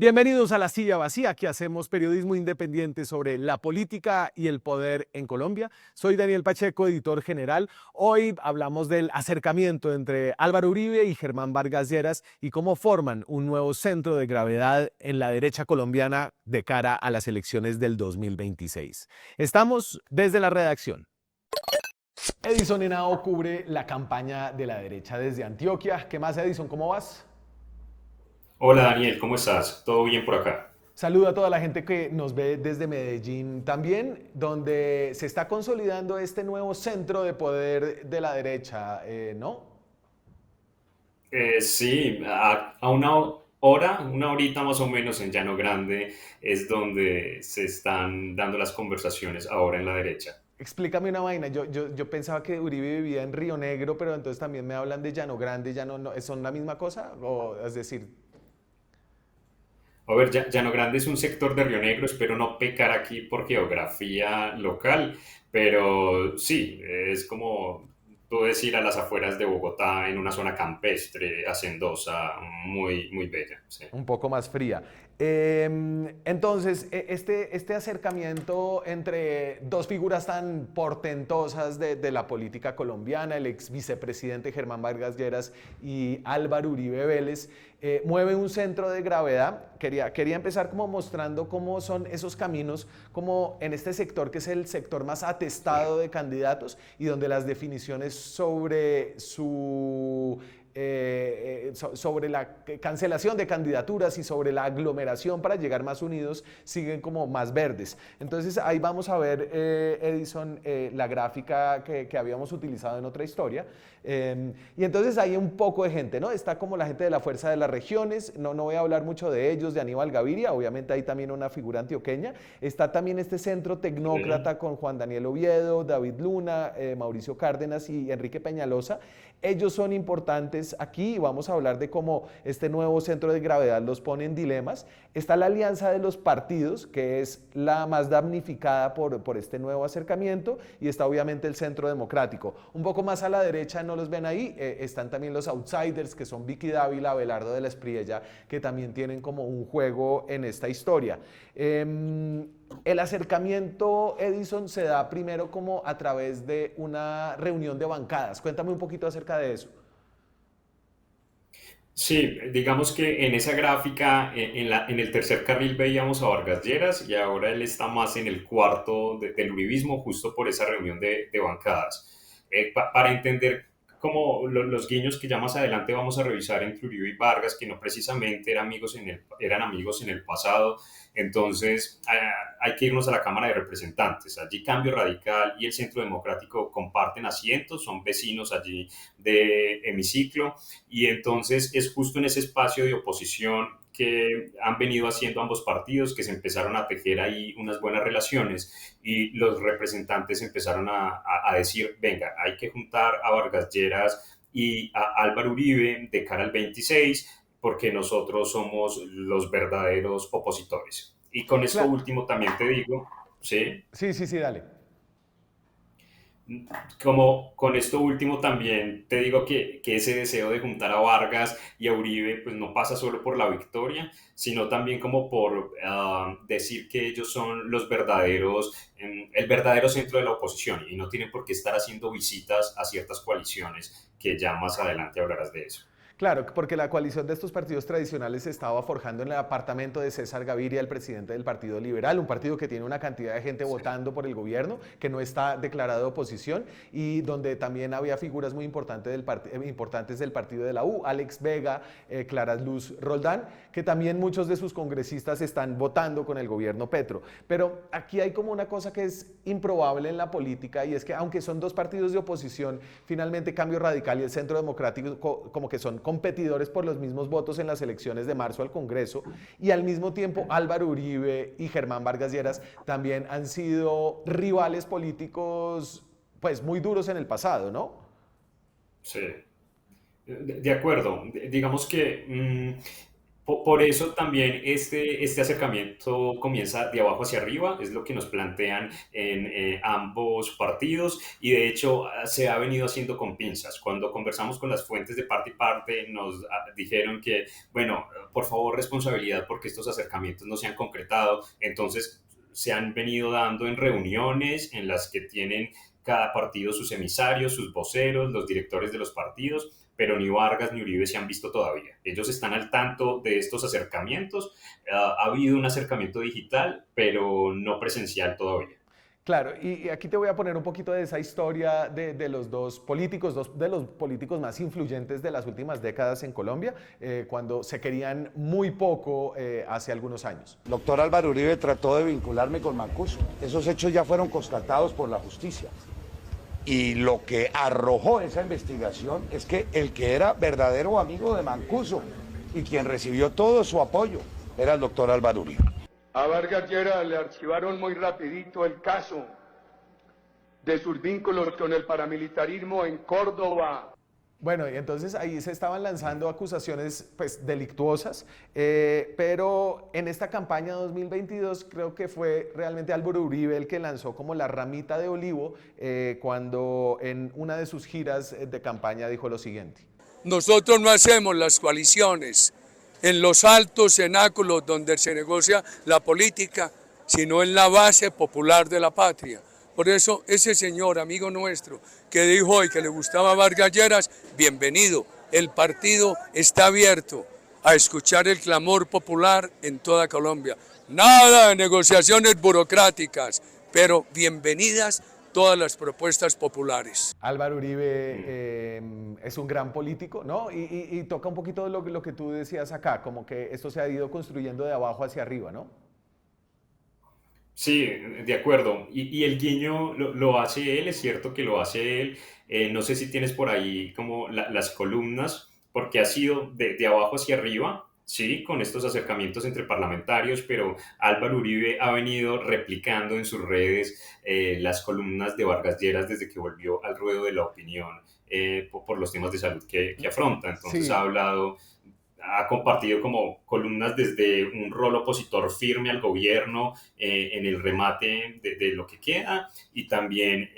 Bienvenidos a La Silla Vacía, que hacemos periodismo independiente sobre la política y el poder en Colombia. Soy Daniel Pacheco, editor general. Hoy hablamos del acercamiento entre Álvaro Uribe y Germán Vargas Lleras y cómo forman un nuevo centro de gravedad en la derecha colombiana de cara a las elecciones del 2026. Estamos desde la redacción. Edison Henao cubre la campaña de la derecha desde Antioquia. ¿Qué más, Edison? ¿Cómo vas? Hola Daniel, ¿cómo estás? ¿Todo bien por acá? Saludo a toda la gente que nos ve desde Medellín también, donde se está consolidando este nuevo centro de poder de la derecha, ¿no? Sí, a una horita más o menos en Llano Grande es donde se están dando las conversaciones ahora en la derecha. Explícame una vaina, yo pensaba que Uribe vivía en Río Negro, pero entonces también me hablan de Llano Grande, ¿ya son la misma cosa? O, es decir, A ver, Llano Grande es un sector de Río Negro, espero no pecar aquí por geografía local, pero sí, es como tú decir a las afueras de Bogotá, en una zona campestre, hacendosa, muy, muy bella. Sí. un poco más fría. Entonces, este acercamiento entre dos figuras tan portentosas de la política colombiana, el ex vicepresidente Germán Vargas Lleras y Álvaro Uribe Vélez, mueve un centro de gravedad. Quería empezar como mostrando cómo son esos caminos, como en este sector que es el sector más atestado de candidatos y donde las definiciones sobre sobre la cancelación de candidaturas y sobre la aglomeración para llegar más unidos siguen como más verdes. Entonces ahí vamos a ver, Edison, la gráfica que habíamos utilizado en otra historia. Y entonces hay un poco de gente, ¿no? Está como la gente de la Fuerza de las Regiones, no voy a hablar mucho de ellos, de Aníbal Gaviria, obviamente hay también una figura antioqueña. Está también este centro Sí. tecnócrata con Juan Daniel Oviedo, David Luna, Mauricio Cárdenas y Enrique Peñalosa. Ellos son importantes aquí y vamos a hablar de cómo este nuevo centro de gravedad los pone en dilemas. Está la alianza de los partidos, que es la más damnificada por este nuevo acercamiento, y está obviamente el centro democrático. Un poco más a la derecha, no los ven ahí, están también los outsiders, que son Vicky Dávila, Abelardo de la Espriella, que también tienen como un juego en esta historia. El acercamiento, Edison, se da primero como a través de una reunión de bancadas. Cuéntame un poquito acerca de eso. Sí, digamos que en esa gráfica, en el tercer carril veíamos a Vargas Lleras y ahora él está más en el cuarto del uribismo, justo por esa reunión de bancadas. Para entender como los guiños que ya más adelante vamos a revisar entre Uribe y Vargas, que no precisamente eran amigos en el pasado, entonces hay que irnos a la Cámara de Representantes. Allí Cambio Radical y el Centro Democrático comparten asientos, son vecinos allí de hemiciclo y entonces es justo en ese espacio de oposición que han venido haciendo ambos partidos, que se empezaron a tejer ahí unas buenas relaciones y los representantes empezaron a decir, venga, hay que juntar a Vargas Lleras y a Álvaro Uribe de cara al 26 porque nosotros somos los verdaderos opositores. Y con esto Claro. último también te digo, ¿sí? Sí, sí, sí, dale. Como con esto último también te digo que ese deseo de juntar a Vargas y a Uribe pues no pasa solo por la victoria, sino también como por decir que ellos son los verdaderos, el verdadero centro de la oposición y no tienen por qué estar haciendo visitas a ciertas coaliciones, que ya más adelante hablarás de eso. Claro, porque la coalición de estos partidos tradicionales se estaba forjando en el apartamento de César Gaviria, el presidente del Partido Liberal, un partido que tiene una cantidad de gente Sí. votando por el gobierno, que no está declarado oposición, y donde también había figuras muy importantes del partido de la U, Alex Vega, Clara Luz Roldán, que también muchos de sus congresistas están votando con el gobierno Petro. Pero aquí hay como una cosa que es improbable en la política, y es que aunque son dos partidos de oposición, finalmente Cambio Radical y el Centro Democrático como que son competidores por los mismos votos en las elecciones de marzo al Congreso, y al mismo tiempo Álvaro Uribe y Germán Vargas Lleras también han sido rivales políticos pues muy duros en el pasado, ¿no? Sí. De acuerdo. Digamos que Por eso también este acercamiento comienza de abajo hacia arriba, es lo que nos plantean en ambos partidos y de hecho se ha venido haciendo con pinzas. Cuando conversamos con las fuentes de parte y parte nos dijeron que, bueno, por favor responsabilidad porque estos acercamientos no se han concretado, entonces se han venido dando en reuniones en las que tienen cada partido sus emisarios, sus voceros, los directores de los partidos, pero ni Vargas ni Uribe se han visto todavía. Ellos están al tanto de estos acercamientos. Ha habido un acercamiento digital, pero no presencial todavía. Claro, y aquí te voy a poner un poquito de esa historia de los dos políticos, dos de los políticos más influyentes de las últimas décadas en Colombia, cuando se querían muy poco hace algunos años. El doctor Álvaro Uribe trató de vincularme con Mancuso. Esos hechos ya fueron constatados por la justicia. Y lo que arrojó esa investigación es que el que era verdadero amigo de Mancuso y quien recibió todo su apoyo era el doctor Álvaro Uribe. A Vargas Lleras le archivaron muy rapidito el caso de sus vínculos con el paramilitarismo en Córdoba. Bueno, y entonces ahí se estaban lanzando acusaciones pues delictuosas, pero en esta campaña 2022 creo que fue realmente Álvaro Uribe el que lanzó como la ramita de olivo cuando en una de sus giras de campaña dijo lo siguiente. Nosotros no hacemos las coaliciones en los altos cenáculos donde se negocia la política, sino en la base popular de la patria. Por eso ese señor, amigo nuestro, que dijo hoy que le gustaba Vargas Lleras, bienvenido. El partido está abierto a escuchar el clamor popular en toda Colombia. Nada de negociaciones burocráticas, pero bienvenidas todas las propuestas populares. Álvaro Uribe es un gran político, ¿no? Y toca un poquito lo que tú decías acá, como que esto se ha ido construyendo de abajo hacia arriba, ¿no? Sí, de acuerdo. Y el guiño lo hace él, es cierto que lo hace él. No sé si tienes por ahí como las columnas, porque ha sido de abajo hacia arriba, sí, con estos acercamientos entre parlamentarios, pero Álvaro Uribe ha venido replicando en sus redes las columnas de Vargas Lleras desde que volvió al ruedo de la opinión por los temas de salud que afronta. Entonces Sí. ha compartido como columnas desde un rol opositor firme al gobierno en el remate de lo que queda y también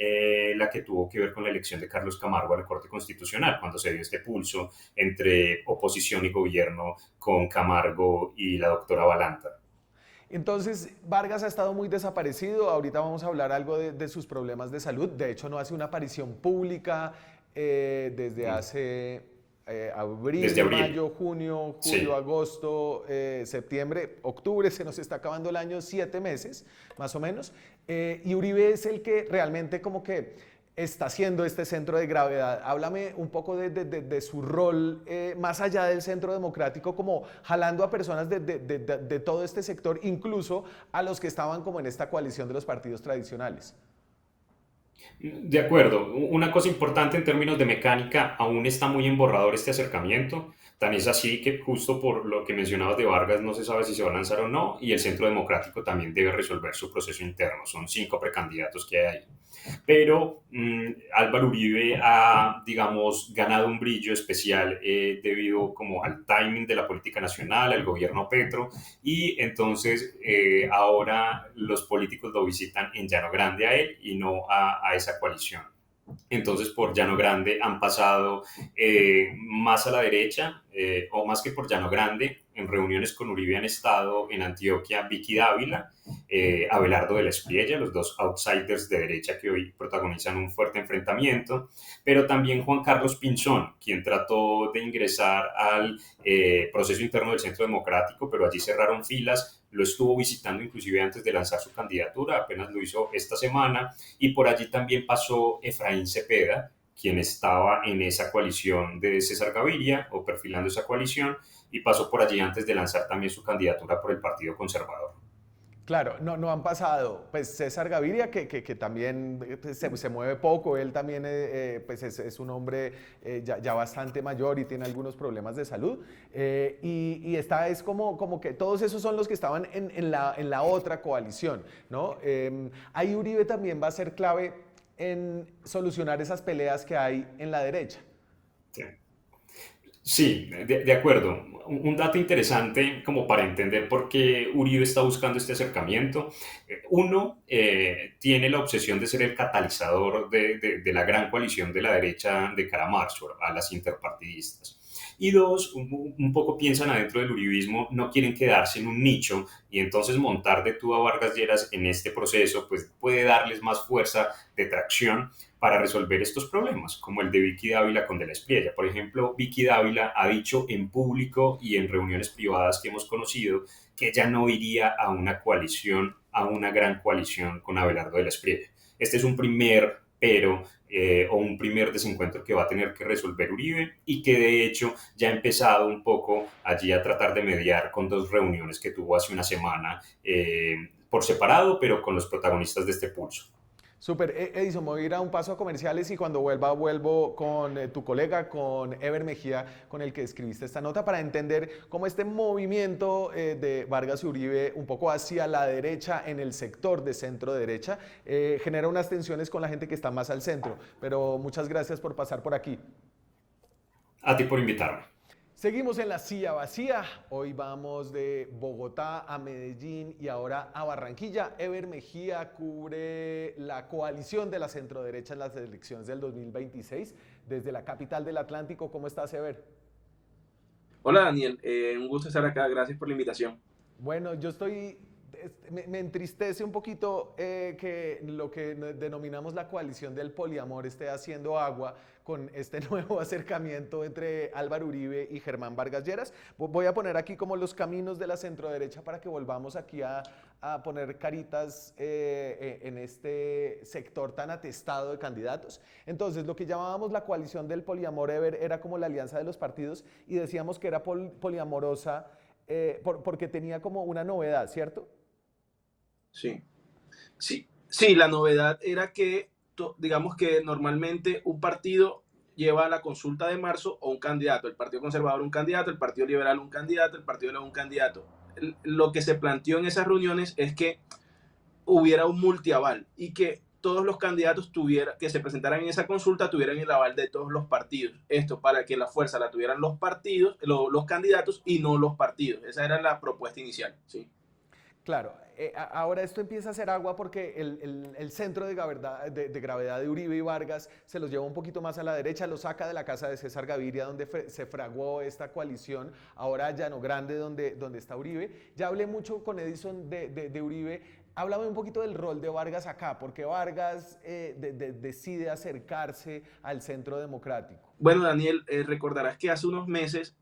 la que tuvo que ver con la elección de Carlos Camargo a la Corte Constitucional, cuando se dio este pulso entre oposición y gobierno con Camargo y la doctora Balanta. Entonces, Vargas ha estado muy desaparecido. Ahorita vamos a hablar algo de sus problemas de salud. De hecho, no hace una aparición pública desde hace Desde abril, abril. mayo, junio, julio, Sí. agosto, septiembre, octubre. Se nos está acabando el año, 7 meses, más o menos. Y Uribe es el que realmente como que está haciendo este centro de gravedad. Háblame un poco de su rol más allá del centro democrático, como jalando a personas de todo este sector, incluso a los que estaban como en esta coalición de los partidos tradicionales. De acuerdo. Una cosa importante en términos de mecánica, aún está muy en borrador este acercamiento. Tan es así que justo por lo que mencionabas de Vargas no se sabe si se va a lanzar o no y el Centro Democrático también debe resolver su proceso interno. Son 5 precandidatos que hay ahí. Pero Álvaro Uribe ha, digamos, ganado un brillo especial debido como al timing de la política nacional, al gobierno Petro, y entonces ahora los políticos lo visitan en Llano Grande a él y no a esa coalición. Entonces por Llano Grande han pasado más a la derecha, o más que por Llano Grande, en reuniones con Uribe han estado en Antioquia Vicky Dávila, Abelardo de la Espriella, los dos outsiders de derecha que hoy protagonizan un fuerte enfrentamiento, pero también Juan Carlos Pinzón, quien trató de ingresar al proceso interno del Centro Democrático, pero allí cerraron filas, lo estuvo visitando inclusive antes de lanzar su candidatura, apenas lo hizo esta semana, y por allí también pasó Efraín Cepeda, quien estaba en esa coalición de César Gaviria o perfilando esa coalición y pasó por allí antes de lanzar también su candidatura por el Partido Conservador. Claro, no han pasado. Pues César Gaviria, que también se mueve poco, él también pues es un hombre ya bastante mayor y tiene algunos problemas de salud. Y esta es como que todos esos son los que estaban en la otra coalición, ¿no? Ahí Uribe también va a ser clave en solucionar esas peleas que hay en la derecha. Sí. Sí, de acuerdo. Un dato interesante como para entender por qué Uribe está buscando este acercamiento. Uno, tiene la obsesión de ser el catalizador de la gran coalición de la derecha de cara a marzo, a las interpartidistas. Y dos, un poco piensan adentro del uribismo, no quieren quedarse en un nicho y entonces montar de tú a Vargas Lleras en este proceso pues puede darles más fuerza de tracción para resolver estos problemas, como el de Vicky Dávila con De la Espriella. Por ejemplo, Vicky Dávila ha dicho en público y en reuniones privadas que hemos conocido que ella no iría a una coalición, a una gran coalición con Abelardo de la Espriella. Este es un primer pero o un primer desencuentro que va a tener que resolver Uribe y que de hecho ya ha empezado un poco allí a tratar de mediar con dos reuniones que tuvo hace una semana por separado, pero con los protagonistas de este pulso. Súper, Edison, me voy a ir a un paso a comerciales y cuando vuelva vuelvo con tu colega, con Ever Mejía, con el que escribiste esta nota, para entender cómo este movimiento de Vargas y Uribe un poco hacia la derecha en el sector de centro derecha genera unas tensiones con la gente que está más al centro. Pero muchas gracias por pasar por aquí. A ti por invitarme. Seguimos en la silla vacía. Hoy vamos de Bogotá a Medellín y ahora a Barranquilla. Ever Mejía cubre la coalición de la centroderecha en las elecciones del 2026 desde la capital del Atlántico. ¿Cómo estás, Ever? Hola Daniel, un gusto estar acá, gracias por la invitación. Bueno, yo estoy, me entristece un poquito que lo que denominamos la coalición del poliamor esté haciendo agua con este nuevo acercamiento entre Álvaro Uribe y Germán Vargas Lleras. Voy a poner aquí como los caminos de la centroderecha para que volvamos aquí a poner caritas en este sector tan atestado de candidatos. Entonces, lo que llamábamos la coalición del poliamor, Ever, era como la alianza de los partidos y decíamos que era poliamorosa porque tenía como una novedad, ¿cierto? Sí, sí, la novedad era que, digamos que normalmente un partido lleva a la consulta de marzo o un candidato, el Partido Conservador un candidato, el Partido Liberal un candidato, el Partido de la un candidato. Lo que se planteó en esas reuniones es que hubiera un multiaval y que todos los candidatos que se presentaran en esa consulta tuvieran el aval de todos los partidos. Esto para que la fuerza la tuvieran los partidos, los candidatos y no los partidos. Esa era la propuesta inicial, ¿sí? Claro, ahora esto empieza a hacer agua porque el centro de gravedad de Uribe y Vargas se los lleva un poquito más a la derecha, lo saca de la casa de César Gaviria donde se fraguó esta coalición, ahora a Llano Grande donde está Uribe. Ya hablé mucho con Edison de Uribe. Háblame un poquito del rol de Vargas acá, porque Vargas decide acercarse al centro democrático. Bueno, Daniel, recordarás que hace unos meses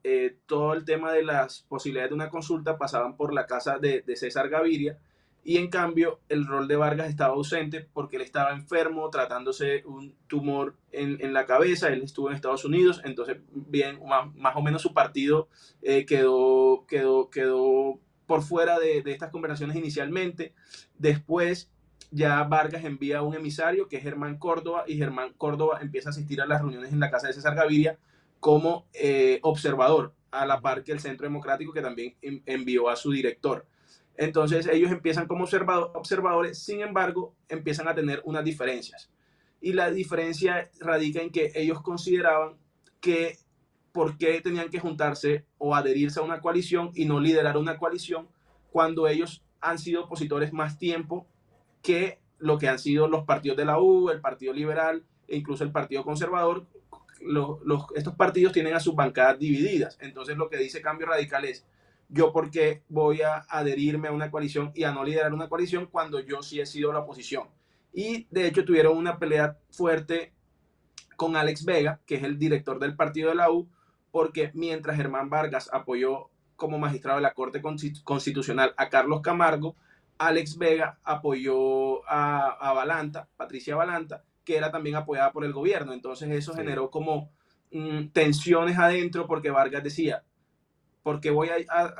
todo el tema de las posibilidades de una consulta pasaban por la casa de César Gaviria y en cambio el rol de Vargas estaba ausente porque él estaba enfermo, tratándose un tumor en la cabeza, él estuvo en Estados Unidos, entonces bien, más o menos su partido quedó por fuera de estas conversaciones inicialmente. Después ya Vargas envía un emisario que es Germán Córdoba y Germán Córdoba empieza a asistir a las reuniones en la casa de César Gaviria como observador, a la par que el Centro Democrático que también envió a su director. Entonces ellos empiezan como observadores, sin embargo empiezan a tener unas diferencias y la diferencia radica en que ellos consideraban que por qué tenían que juntarse o adherirse a una coalición y no liderar una coalición cuando ellos han sido opositores más tiempo que lo que han sido los partidos de la U, el Partido Liberal e incluso el Partido Conservador. Estos partidos tienen a sus bancadas divididas. Entonces lo que dice Cambio Radical es, yo por qué voy a adherirme a una coalición y a no liderar una coalición cuando yo sí he sido la oposición. Y de hecho tuvieron una pelea fuerte con Alex Vega, que es el director del partido de la U, porque mientras Germán Vargas apoyó como magistrado de la Corte Constitucional a Carlos Camargo, Alex Vega apoyó a Balanta, Patricia Balanta, que era también apoyada por el gobierno. Entonces eso generó como tensiones adentro porque Vargas decía, porque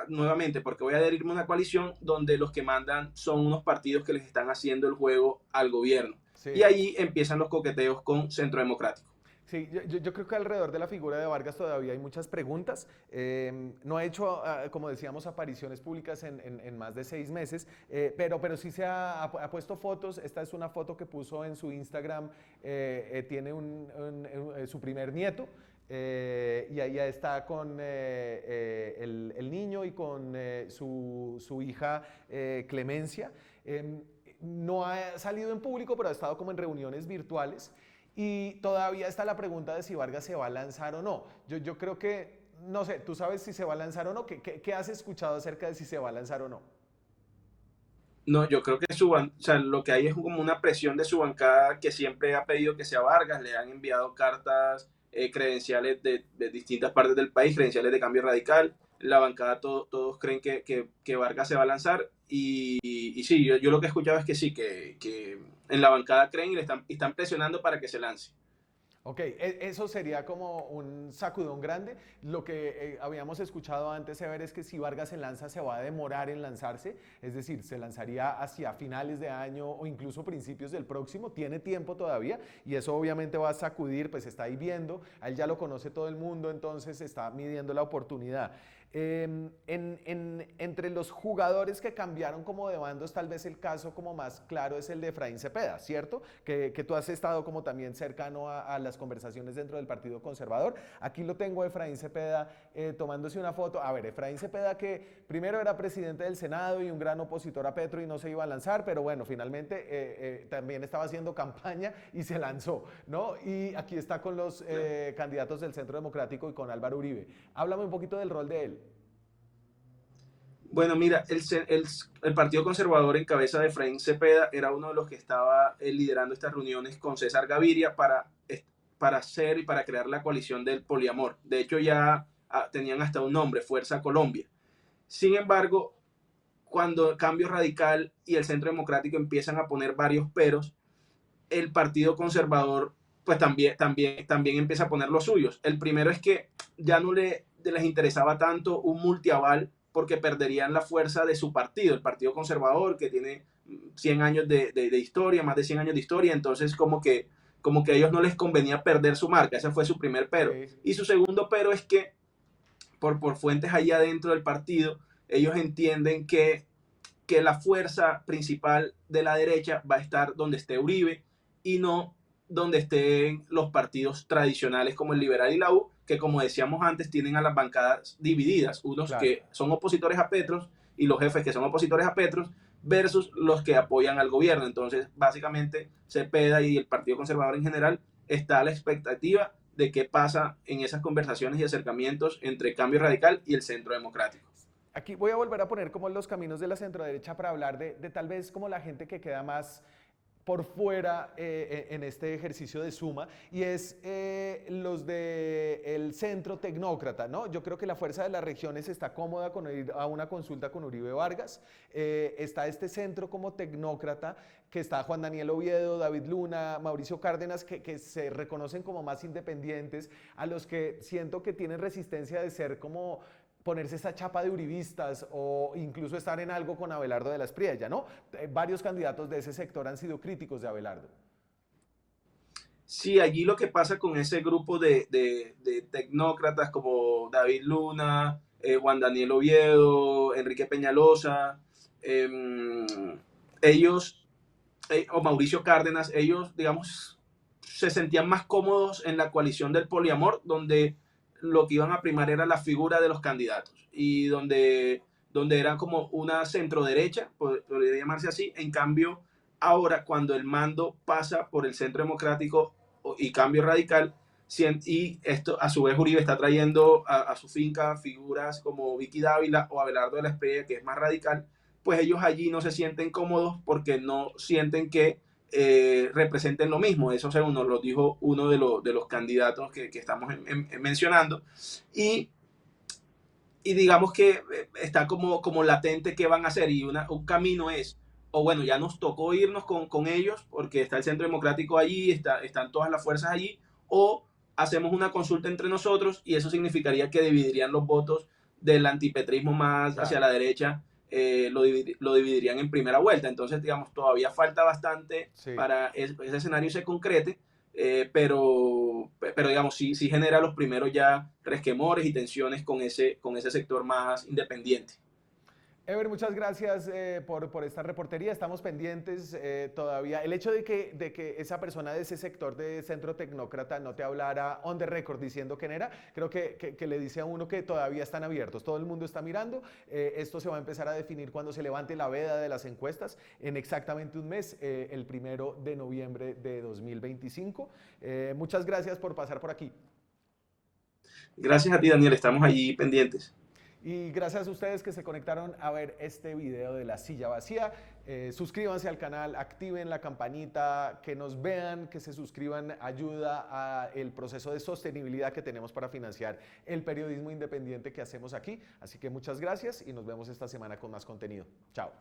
nuevamente, porque voy a adherirme a una coalición donde los que mandan son unos partidos que les están haciendo el juego al gobierno. Sí. Y ahí empiezan los coqueteos con Centro Democrático. Sí, yo creo que alrededor de la figura de Vargas todavía hay muchas preguntas. No ha hecho, como decíamos, apariciones públicas en más de 6 meses, pero sí se ha puesto fotos. Esta es una foto que puso en su Instagram, tiene su primer nieto. Y ahí está con el niño y con su hija Clemencia. No ha salido en público, pero ha estado como en reuniones virtuales. Y todavía está la pregunta de si Vargas se va a lanzar o no. Yo creo que, no sé, ¿tú sabes si se va a lanzar o no? ¿Qué has escuchado acerca de si se va a lanzar o no? No, yo creo que o sea, lo que hay es como una presión de su bancada que siempre ha pedido que sea Vargas. Le han enviado cartas, credenciales de distintas partes del país, credenciales de Cambio Radical. La bancada todos creen que Vargas se va a lanzar y sí, yo lo que he escuchado es que sí, que en la bancada creen y están presionando para que se lance. Ok, eso sería como un sacudón grande. Lo que habíamos escuchado antes, Ever, es que si Vargas se lanza, se va a demorar en lanzarse, es decir, se lanzaría hacia finales de año o incluso principios del próximo, tiene tiempo todavía y eso obviamente va a sacudir, pues está ahí viendo, a él ya lo conoce todo el mundo, entonces está midiendo la oportunidad. Entre los jugadores que cambiaron como de bandos, tal vez el caso como más claro es el de Efraín Cepeda, ¿cierto? Que tú has estado como también cercano a las conversaciones dentro del Partido Conservador. Aquí lo tengo, Efraín Cepeda, tomándose una foto. A ver, Efraín Cepeda, que primero era presidente del Senado y un gran opositor a Petro y no se iba a lanzar, pero bueno, finalmente también estaba haciendo campaña y se lanzó, ¿no? Y aquí está con los candidatos del Centro Democrático y con Álvaro Uribe. Háblame un poquito del rol de él. Bueno, mira, el Partido Conservador en cabeza de Efraín Cepeda era uno de los que estaba liderando estas reuniones con César Gaviria para hacer y para crear la coalición del poliamor. De hecho, ya tenían hasta un nombre, Fuerza Colombia. Sin embargo, cuando Cambio Radical y el Centro Democrático empiezan a poner varios peros, el Partido Conservador pues también empieza a poner los suyos. El primero es que ya no les interesaba tanto un multiaval porque perderían la fuerza de su partido, el Partido Conservador, que tiene 100 años de historia, más de 100 años de historia, entonces como que a ellos no les convenía perder su marca, ese fue su primer pero. Y su segundo pero es que por fuentes allá adentro del partido, ellos entienden que la fuerza principal de la derecha va a estar donde esté Uribe y no donde estén los partidos tradicionales como el Liberal y la U, que como decíamos antes, tienen a las bancadas divididas, unos claro, que son opositores a Petro y los jefes que son opositores a Petro versus los que apoyan al gobierno. Entonces, básicamente, Cepeda y el Partido Conservador en general está a la expectativa de qué pasa en esas conversaciones y acercamientos entre Cambio Radical y el Centro Democrático. Aquí voy a volver a poner como los caminos de la centroderecha para hablar de tal vez como la gente que queda más por fuera en este ejercicio de suma, y es los del centro tecnócrata, ¿no? Yo creo que la fuerza de las regiones está cómoda con ir a una consulta con Uribe Vargas, está este centro como tecnócrata, que está Juan Daniel Oviedo, David Luna, Mauricio Cárdenas, que se reconocen como más independientes, a los que siento que tienen resistencia de ser como ponerse esa chapa de uribistas o incluso estar en algo con Abelardo de la Espriella, ¿no? Varios candidatos de ese sector han sido críticos de Abelardo. Sí, allí lo que pasa con ese grupo de tecnócratas como David Luna, Juan Daniel Oviedo, Enrique Peñalosa, ellos, o Mauricio Cárdenas, ellos, digamos, se sentían más cómodos en la coalición del poliamor, donde lo que iban a primar era la figura de los candidatos y donde era como una centroderecha, podría llamarse así. En cambio, ahora cuando el mando pasa por el Centro Democrático y Cambio Radical, y esto a su vez Uribe está trayendo a su finca figuras como Vicky Dávila o Abelardo de la Espriella, que es más radical, pues ellos allí no se sienten cómodos porque no sienten que representen lo mismo. Eso según nos lo dijo uno de los candidatos que estamos mencionando, y digamos que está como latente qué van a hacer, y un camino es, o bueno, ya nos tocó irnos con ellos porque está el Centro Democrático allí, están todas las fuerzas allí, o hacemos una consulta entre nosotros, y eso significaría que dividirían los votos del antipetrismo más claro, hacia la derecha, lo dividirían en primera vuelta. Entonces, digamos, todavía falta bastante sí, para ese escenario se concrete, pero digamos, sí genera los primeros ya resquemores y tensiones con ese sector más independiente. Ever, muchas gracias por esta reportería. Estamos pendientes todavía. El hecho de que esa persona de ese sector de Centro Tecnócrata no te hablara on the record diciendo quién era, creo que le dice a uno que todavía están abiertos. Todo el mundo está mirando. Esto se va a empezar a definir cuando se levante la veda de las encuestas en exactamente un mes, el 1 de noviembre de 2025. Muchas gracias por pasar por aquí. Gracias a ti, Daniel. Estamos allí pendientes. Y gracias a ustedes que se conectaron a ver este video de La Silla Vacía. Suscríbanse al canal, activen la campanita, que nos vean, que se suscriban, ayuda al proceso de sostenibilidad que tenemos para financiar el periodismo independiente que hacemos aquí. Así que muchas gracias y nos vemos esta semana con más contenido. Chao.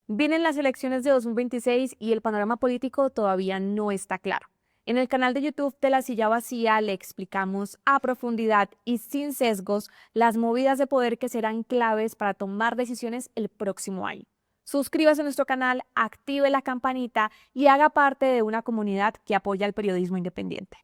Vienen las elecciones de 2026 y el panorama político todavía no está claro. En el canal de YouTube de La Silla Vacía le explicamos a profundidad y sin sesgos las movidas de poder que serán claves para tomar decisiones el próximo año. Suscríbase a nuestro canal, active la campanita y haga parte de una comunidad que apoya el periodismo independiente.